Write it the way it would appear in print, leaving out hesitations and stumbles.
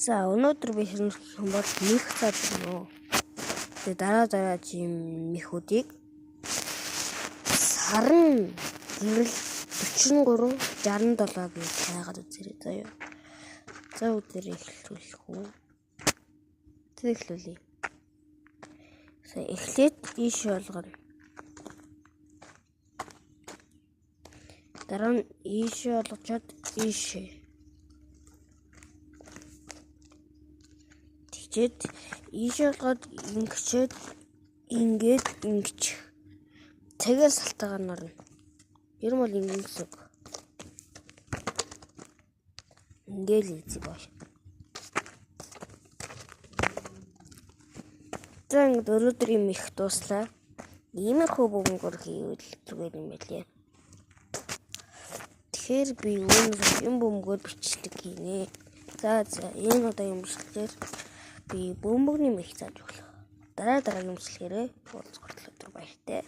За өнөөдөр би хэлэх юм бол мэх цаад гэнэ. Тэгээ дараа жим мехүүдийг сарн гэрэл 43 67 гэж хайгаад үзэрэй заяа. За өдөр эхлүүлэх үү. Тэг эхлүүлье. За эхлээд ийш болгоно. Дараа нь ийш болгочоод ийш. Тэгчээд ийш болгоод ингэчээд ингээд ингэж. Тэгээ салтаагаар норно. Ер нь бол ингэж үг. Ингээл ийцээ бааш. За ингээд өнөөдрийн их дуслаа. Иймэрхүү бөмбөр хийвэл зүгээр юм байлээ. Тэгэхээр би өнөөдөр энэ бөмбөгөөр бичлэг хийнэ. За энэ удаагийн бичлэгээр би бөмбөгний мэх зааж өглөө. Дараагийн бичлэгээрээ уулзах хүртэл өдөр баяртай.